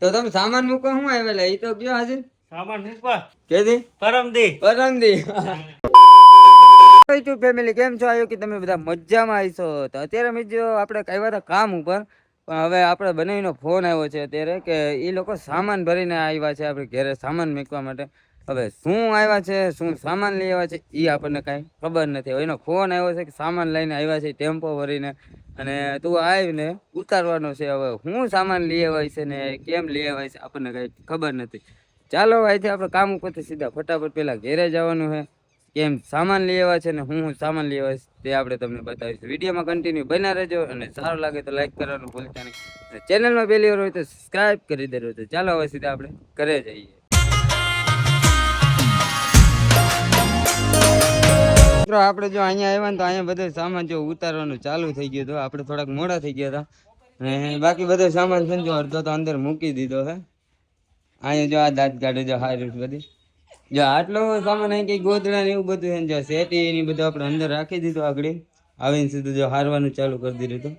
તો તમે સામાન મૂકો હું આવેલા એ તો કયો આજે સામાન મૂકવા કેદી પરમદી પરમદી યુટ્યુબ ફેમિલી કેમ છો? આવ્યો કે તમે બધા મજામાં આવીશો. તો અત્યારે મિત્રો આપણે આવ્યા હતા કામ ઉપર, પણ હવે આપણે બનાવીનો ફોન આવ્યો છે અત્યારે કે એ લોકો સામાન ભરીને આવ્યા છે આપણે ઘરે સામાન મૂકવા માટે. હવે શું આવ્યા છે, શું સામાન લઈ આવ્યા છે એ આપણને કાંઈ ખબર નથી. હવે એનો ફોન આવ્યો છે કે સામાન લઈને આવ્યા છે ટેમ્પો ભરીને, અને તું આવીને ઉતારવાનો છે. હવે હું સામાન લઈ આવ્યા છે ને કેમ લઈ આવ્યા છે આપણને કાંઈ ખબર નથી. ચાલો અહીંથી આપણે કામ ઉપરથી સીધા ફટાફટ પહેલાં ઘેરે જવાનું છે. કેમ સામાન લઈ આવ્યા છે ને હું સામાન લઈ આવ્યા છે તે આપણે તમને બતાવીશું. વિડીયોમાં કન્ટિન્યુ બના રહેજો, અને સારું લાગે તો લાઈક કરવાનું ભૂલતા નહીં. અને ચેનલમાં પહેલી વાર હોય તો સબસ્ક્રાઈબ કરી દેજો. તો ચાલો હવે સીધા આપણે ઘરે જઈએ. મિત્રો આપણે જો અહીંયા આવ્યા ને તો અહીંયા બધો સામાન જો ઉતારવાનું ચાલુ થઈ ગયું હતું. આપણે થોડાક મોડા થઈ ગયા હતા, અને બાકી બધો સામાન છે જો અડધો તો અંદર મૂકી દીધો છે. અહીંયા જો આ દાંત કાઢે જો હારી બધી જો આટલો સામાન અહીં કઈ ગોદડા ને એવું બધું છે. જો સેટી ને બધું આપણે અંદર રાખી દીધું. આગળ આવીને સીધું જો હારવાનું ચાલુ કરી દીધું.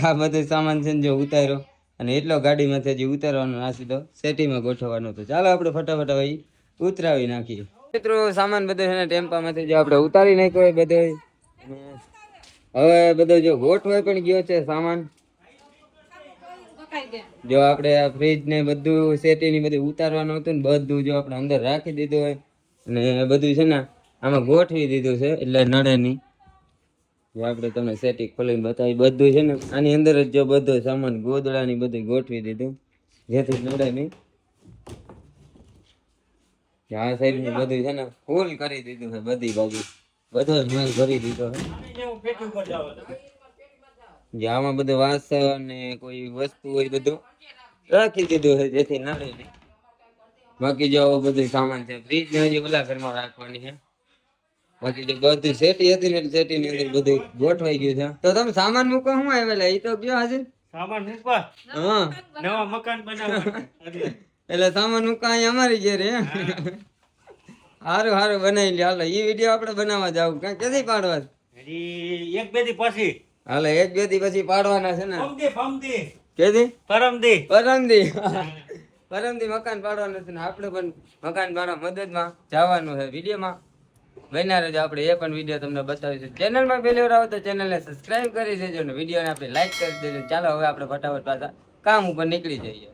આ બધો સામાન છે જો ઉતાર્યો, અને એટલો ગાડીમાંથી હજી ઉતારવાનો આ સીધો સેટીમાં ગોઠવવાનો હતો. ચાલો આપણે ફટાફટ હવે ઉતરાવી નાખીએ. મિત્રો સામાન બધો છે ને ટેમ્પામાંથી જો આપણે ઉતારી નાખ્યો બધો. હવે બધો જો ગોઠવાઈ પણ ગયો છે સામાન. જો આપણે આ ફ્રીજ ને બધું સેટી ની બધું ઉતારવાનું હતું ને બધું જો આપણે અંદર રાખી દીધું હોય, અને બધું છે ને આમાં ગોઠવી દીધું છે એટલે નડે નહીં. જો આપણે તમને સેટી ખોલીને બતાવી બધું છે ને આની અંદર જ જો બધો સામાન ગોદડા ની બધું ગોઠવી દીધું જેથી નડે નહીં. આ સાઈડ ની બધું છે ને ફૂલ કરી દીધું છે, બધી બાજુ બધો માલ ભરી દીધો છે. જે આમાં બધું વાસણ ને કોઈ વસ્તુ હોય બધું રાખી દીધું છે જેથી નડે નહીં. બાકી જો બધું સામાન છે ફ્રીજ ને હજી ઓલા ઘરમાં રાખવાની છે. બાકી જો બધું સેટી હતી ને સેટી ની અંદર બધું ગોઠવાઈ ગયું છે. તો તમે સામાન મૂકો હું આવેલા એ તો કયો આજે સામાન મૂકવા હા નવા મકાન બનાવવા એટલે સામાન મૂકવા અહીંયા અમારી ઘેરે હારું હારું બનાવી લે. હાલો એ વિડીયો આપણે બનાવવા જાવ કઈ ક્યાંથી પાડવા હજી એક બે દી પછી હાલો એક બે દી પછી પાડવાના છે ને. ફમદી કેદી પરમદી પરમદી પરમદી મકાન પાડવાનું છે ને આપણે પણ મકાન પાડવા મદદમાં જવાનું છે. વિડીયોમાં બન્યા રહેજો, આપણે એ પણ વિડીયો તમને બતાવીશું. ચેનલમાં પહેલી વાર આવો તો ચેનલને સબસ્ક્રાઈબ કરી દેજો, અને વિડીયોને આપણે લાઈક કરી દેજો. ચાલો હવે આપણે ફટાફટ પાછા કામ ઉપર નીકળી જઈએ.